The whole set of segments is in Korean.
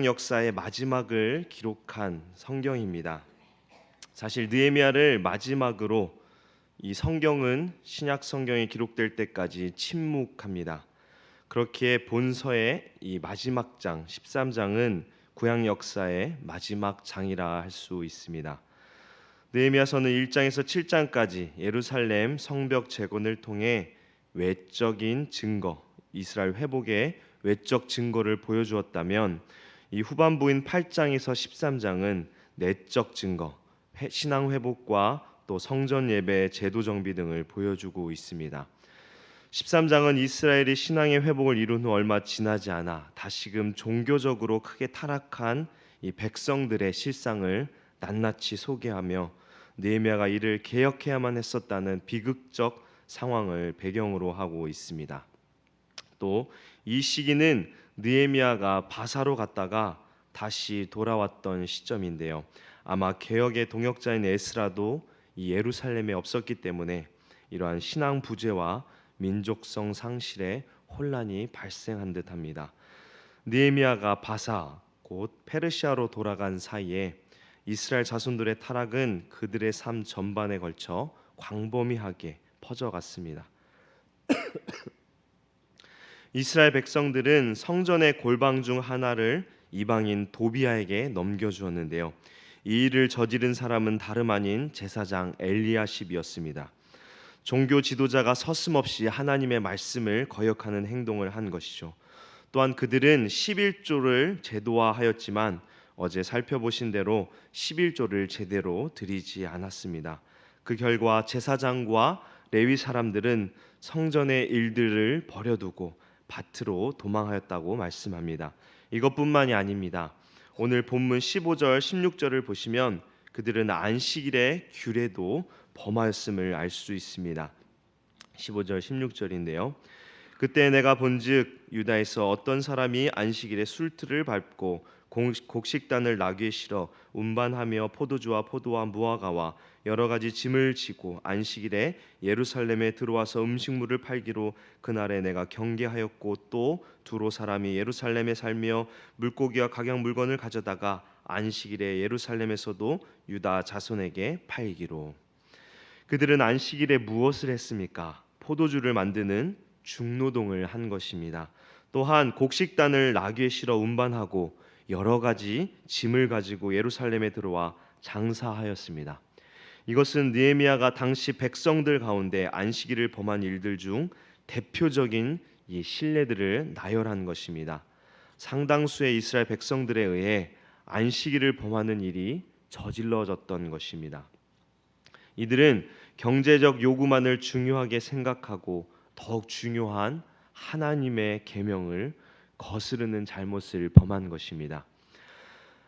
역사의 마지막을 기록한 성경입니다. 사실 느헤미야를 마지막으로 이 성경은 신약 성경이 기록될 때까지 침묵합니다. 그렇기에 본서의 이 마지막 장 13장은 구약 역사의 마지막 장이라 할 수 있습니다. 느헤미야서는 1장에서 7장까지 예루살렘 성벽 재건을 통해 외적인 증거, 이스라엘 회복의 외적 증거를 보여주었다면 이 후반부인 8장에서 13장은 내적 증거, 신앙 회복과 또 성전 예배 제도 정비 등을 보여주고 있습니다. 13장은 이스라엘이 신앙의 회복을 이룬 후 얼마 지나지 않아 다시금 종교적으로 크게 타락한 이 백성들의 실상을 낱낱이 소개하며 느헤미야가 이를 개혁해야만 했었다는 비극적 상황을 배경으로 하고 있습니다. 또 이 시기는 느헤미야가 바사로 갔다가 다시 돌아왔던 시점인데요. 아마 개혁의 동역자인 에스라도 이 예루살렘에 없었기 때문에 이러한 신앙 부재와 민족성 상실에 혼란이 발생한 듯합니다. 느헤미야가 바사 곧 페르시아로 돌아간 사이에 이스라엘 자손들의 타락은 그들의 삶 전반에 걸쳐 광범위하게 퍼져갔습니다. 이스라엘 백성들은 성전의 골방 중 하나를 이방인 도비아에게 넘겨주었는데요. 이 일을 저지른 사람은 다름 아닌 제사장 엘리야십이었습니다. 종교 지도자가 서슴없이 하나님의 말씀을 거역하는 행동을 한 것이죠. 또한 그들은 11조를 제도화하였지만 어제 살펴보신 대로 11조를 제대로 드리지 않았습니다. 그 결과 제사장과 레위 사람들은 성전의 일들을 버려두고 밭으로 도망하였다고 말씀합니다. 이것뿐만이 아닙니다. 오늘 본문 15절 16절을 보시면 그들은 안식일의 규례도 범하였음을 알 수 있습니다. 15절 16절인데요. 그때 내가 본즉 유다에서 어떤 사람이 안식일에 술틀을 밟고 곡식단을 나귀에 실어 운반하며 포도주와 포도와 무화과와 여러 가지 짐을 지고 안식일에 예루살렘에 들어와서 음식물을 팔기로 그날에 내가 경계하였고 또 두로 사람이 예루살렘에 살며 물고기와 각양 물건을 가져다가 안식일에 예루살렘에서도 유다 자손에게 팔기로. 그들은 안식일에 무엇을 했습니까? 포도주를 만드는 중노동을 한 것입니다. 또한 곡식단을 나귀에 실어 운반하고 여러 가지 짐을 가지고 예루살렘에 들어와 장사하였습니다. 이것은 느헤미야가 당시 백성들 가운데 안식일을 범한 일들 중 대표적인 이 신뢰들을 나열한 것입니다. 상당수의 이스라엘 백성들에 의해 안식일을 범하는 일이 저질러졌던 것입니다. 이들은 경제적 요구만을 중요하게 생각하고 더욱 중요한 하나님의 계명을 거스르는 잘못을 범한 것입니다.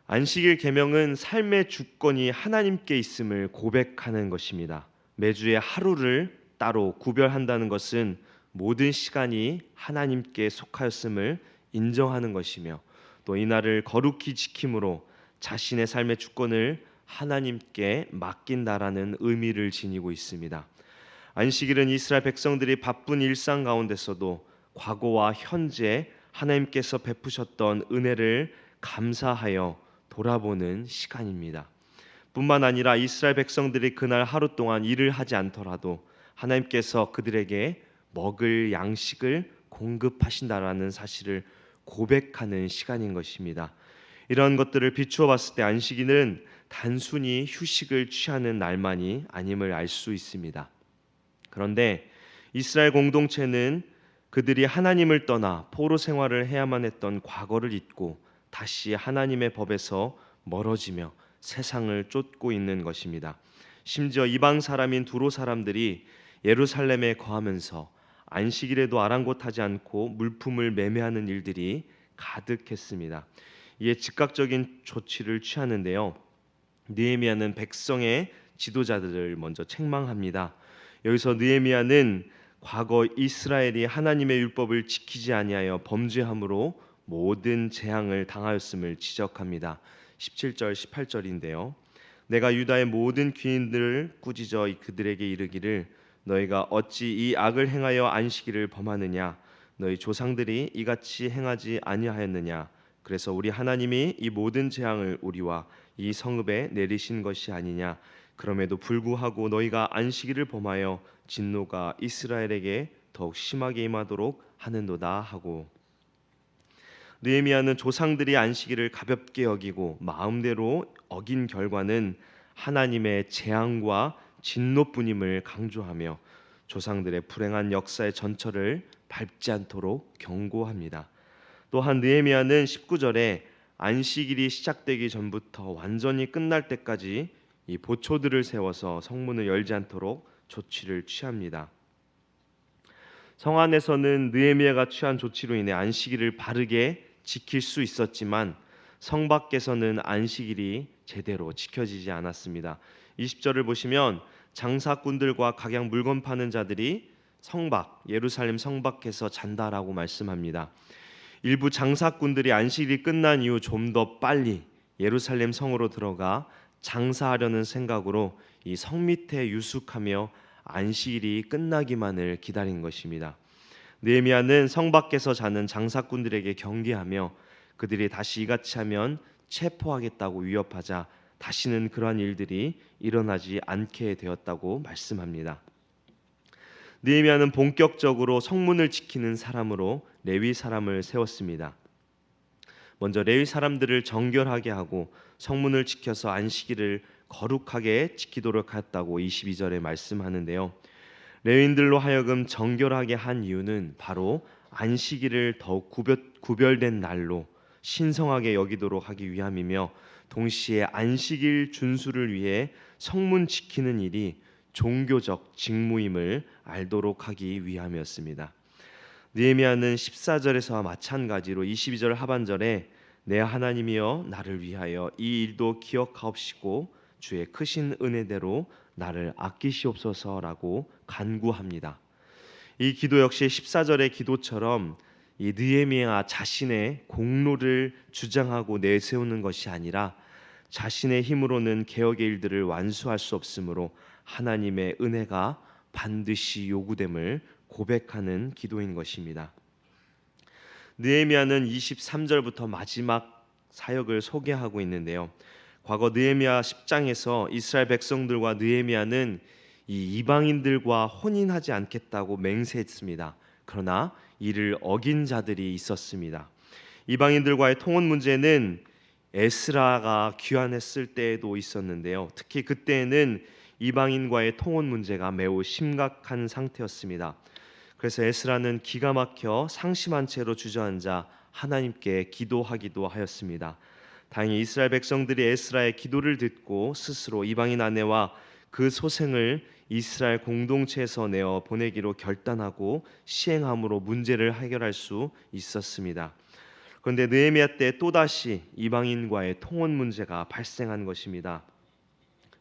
안식일 계명은 삶의 주권이 하나님께 있음을 고백하는 것입니다. 매주의 하루를 따로 구별한다는 것은 모든 시간이 하나님께 속하였음을 인정하는 것이며 또 이날을 거룩히 지킴으로 자신의 삶의 주권을 하나님께 맡긴다라는 의미를 지니고 있습니다. 안식일은 이스라엘 백성들이 바쁜 일상 가운데서도 과거와 현재 하나님께서 베푸셨던 은혜를 감사하여 돌아보는 시간입니다. 뿐만 아니라 이스라엘 백성들이 그날 하루 동안 일을 하지 않더라도 하나님께서 그들에게 먹을 양식을 공급하신다라는 사실을 고백하는 시간인 것입니다. 이런 것들을 비추어 봤을 때 안식일은 단순히 휴식을 취하는 날만이 아님을 알 수 있습니다. 그런데 이스라엘 공동체는 그들이 하나님을 떠나 포로 생활을 해야만 했던 과거를 잊고 다시 하나님의 법에서 멀어지며 세상을 쫓고 있는 것입니다. 심지어 이방 사람인 두로 사람들이 예루살렘에 거하면서 안식일에도 아랑곳하지 않고 물품을 매매하는 일들이 가득했습니다. 이에 즉각적인 조치를 취하는데요. 느헤미야는 백성의 지도자들을 먼저 책망합니다. 여기서 느헤미야는 과거 이스라엘이 하나님의 율법을 지키지 아니하여 범죄함으로 모든 재앙을 당하였음을 지적합니다. 17절 18절인데요. 내가 유다의 모든 귀인들을 꾸짖어 그들에게 이르기를 너희가 어찌 이 악을 행하여 안식일을 범하느냐 너희 조상들이 이같이 행하지 아니하였느냐 그래서 우리 하나님이 이 모든 재앙을 우리와 이 성읍에 내리신 것이 아니냐. 그럼에도 불구하고 너희가 안식일을 범하여 진노가 이스라엘에게 더욱 심하게 임하도록 하는도다 하고, 느헤미야는 조상들이 안식일을 가볍게 여기고 마음대로 어긴 결과는 하나님의 재앙과 진노뿐임을 강조하며 조상들의 불행한 역사의 전철을 밟지 않도록 경고합니다. 또한 느헤미야는 19절에 안식일이 시작되기 전부터 완전히 끝날 때까지 이 보초들을 세워서 성문을 열지 않도록 조치를 취합니다. 성 안에서는 느헤미야가 취한 조치로 인해 안식일을 바르게 지킬 수 있었지만 성 밖에서는 안식일이 제대로 지켜지지 않았습니다. 20절을 보시면 장사꾼들과 각양 물건 파는 자들이 성밖 예루살렘 성 밖에서 잔다라고 말씀합니다. 일부 장사꾼들이 안식일이 끝난 이후 좀 더 빨리 예루살렘 성으로 들어가 장사하려는 생각으로 이 성 밑에 유숙하며 안식일이 끝나기만을 기다린 것입니다. 느헤미야는 성 밖에서 자는 장사꾼들에게 경계하며 그들이 다시 이같이 하면 체포하겠다고 위협하자 다시는 그러한 일들이 일어나지 않게 되었다고 말씀합니다. 느헤미야는 본격적으로 성문을 지키는 사람으로 레위 사람을 세웠습니다. 먼저 레위 사람들을 정결하게 하고 성문을 지켜서 안식일을 거룩하게 지키도록 했다고 22절에 말씀하는데요. 레위인들로 하여금 정결하게 한 이유는 바로 안식일을 더욱 구별된 날로 신성하게 여기도록 하기 위함이며, 동시에 안식일 준수를 위해 성문 지키는 일이 종교적 직무임을 알도록 하기 위함이었습니다. 느헤미야는 14절에서와 마찬가지로 22절 하반절에 내 하나님이여 나를 위하여 이 일도 기억하옵시고 주의 크신 은혜대로 나를 아끼시옵소서라고 간구합니다. 이 기도 역시 14절의 기도처럼 이 느헤미야 자신의 공로를 주장하고 내세우는 것이 아니라 자신의 힘으로는 개혁의 일들을 완수할 수 없으므로 하나님의 은혜가 반드시 요구됨을 고백하는 기도인 것입니다. 느헤미야는 23절부터 마지막 사역을 소개하고 있는데요. 과거 느헤미야 10장에서 이스라엘 백성들과 느헤미야는 이 이방인들과 혼인하지 않겠다고 맹세했습니다. 그러나 이를 어긴 자들이 있었습니다. 이방인들과의 통혼 문제는 에스라가 귀환했을 때에도 있었는데요. 특히 그때에는 이방인과의 통혼 문제가 매우 심각한 상태였습니다. 그래서 에스라는 기가 막혀 상심한 채로 주저앉아 하나님께 기도하기도 하였습니다. 다행히 이스라엘 백성들이 에스라의 기도를 듣고 스스로 이방인 아내와 그 소생을 이스라엘 공동체에서 내어 보내기로 결단하고 시행함으로 문제를 해결할 수 있었습니다. 그런데 느헤미야 때 또다시 이방인과의 통혼 문제가 발생한 것입니다.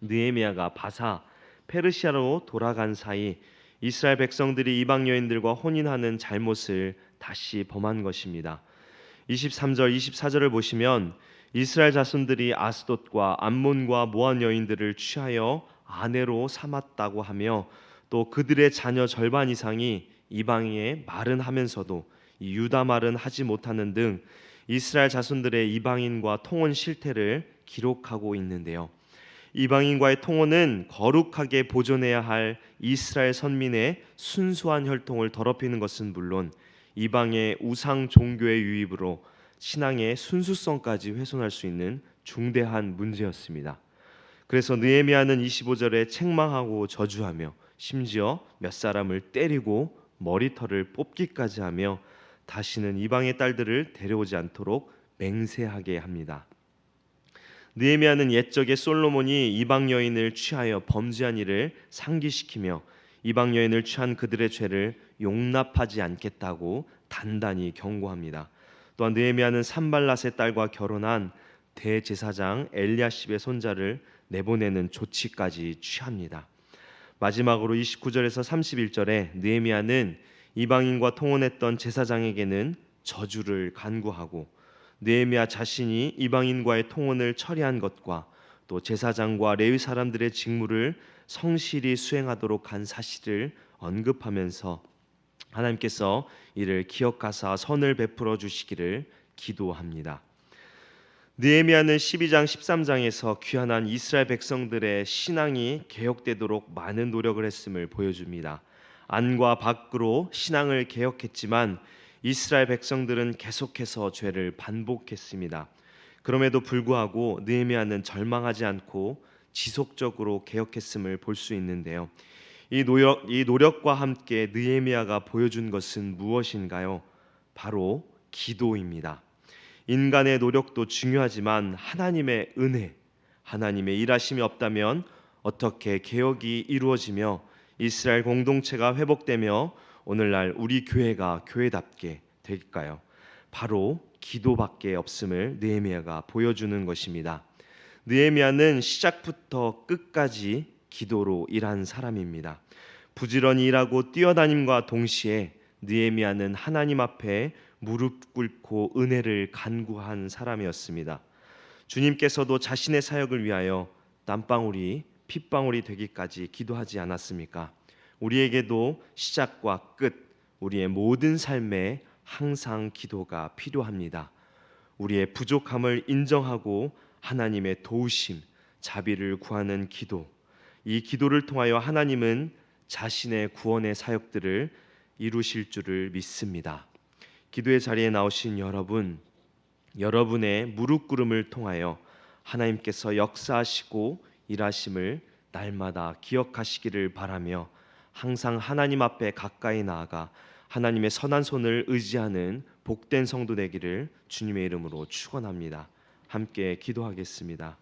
느헤미야가 바사 페르시아로 돌아간 사이 이스라엘 백성들이 이방 여인들과 혼인하는 잘못을 다시 범한 것입니다. 23절 24절을 보시면 이스라엘 자손들이 아스돗과 암몬과 모압 여인들을 취하여 아내로 삼았다고 하며 또 그들의 자녀 절반 이상이 이방의 말은 하면서도 이 유다 말은 하지 못하는 등 이스라엘 자손들의 이방인과 통혼 실태를 기록하고 있는데요. 이방인과의 통혼은 거룩하게 보존해야 할 이스라엘 선민의 순수한 혈통을 더럽히는 것은 물론 이방의 우상 종교의 유입으로 신앙의 순수성까지 훼손할 수 있는 중대한 문제였습니다. 그래서 느헤미야는 25절에 책망하고 저주하며 심지어 몇 사람을 때리고 머리털을 뽑기까지 하며 다시는 이방의 딸들을 데려오지 않도록 맹세하게 합니다. 느헤미야는 옛적에 솔로몬이 이방 여인을 취하여 범죄한 일을 상기시키며 이방 여인을 취한 그들의 죄를 용납하지 않겠다고 단단히 경고합니다. 또한 느헤미야는 산발랏의 딸과 결혼한 대제사장 엘리야십의 손자를 내보내는 조치까지 취합니다. 마지막으로 29절에서 31절에 느헤미야는 이방인과 통혼했던 제사장에게는 저주를 간구하고 느헤미야 자신이 이방인과의 통혼을 처리한 것과 또 제사장과 레위 사람들의 직무를 성실히 수행하도록 한 사실을 언급하면서 하나님께서 이를 기억하사 선을 베풀어 주시기를 기도합니다. 느헤미야는 12장 13장에서 귀환한 이스라엘 백성들의 신앙이 개혁되도록 많은 노력을 했음을 보여줍니다. 안과 밖으로 신앙을 개혁했지만 이스라엘 백성들은 계속해서 죄를 반복했습니다. 그럼에도 불구하고 느헤미야는 절망하지 않고 지속적으로 개혁했음을 볼 수 있는데요. 이 노력과 함께 느헤미야가 보여준 것은 무엇인가요? 바로 기도입니다. 인간의 노력도 중요하지만 하나님의 은혜, 하나님의 일하심이 없다면 어떻게 개혁이 이루어지며 이스라엘 공동체가 회복되며 오늘날 우리 교회가 교회답게 될까요? 바로 기도밖에 없음을 느헤미야가 보여주는 것입니다. 느헤미야는 시작부터 끝까지 기도로 일한 사람입니다. 부지런히 일하고 뛰어다님과 동시에 느헤미야는 하나님 앞에 무릎 꿇고 은혜를 간구한 사람이었습니다. 주님께서도 자신의 사역을 위하여 땀방울이 핏방울이 되기까지 기도하지 않았습니까? 우리에게도 시작과 끝, 우리의 모든 삶에 항상 기도가 필요합니다. 우리의 부족함을 인정하고 하나님의 도우심, 자비를 구하는 기도. 이 기도를 통하여 하나님은 자신의 구원의 사역들을 이루실 줄을 믿습니다. 기도의 자리에 나오신 여러분, 여러분의 무릎 꿇음을 통하여 하나님께서 역사하시고 일하심을 날마다 기억하시기를 바라며 항상 하나님 앞에 가까이 나아가 하나님의 선한 손을 의지하는 복된 성도 되기를 주님의 이름으로 축원합니다. 함께 기도하겠습니다.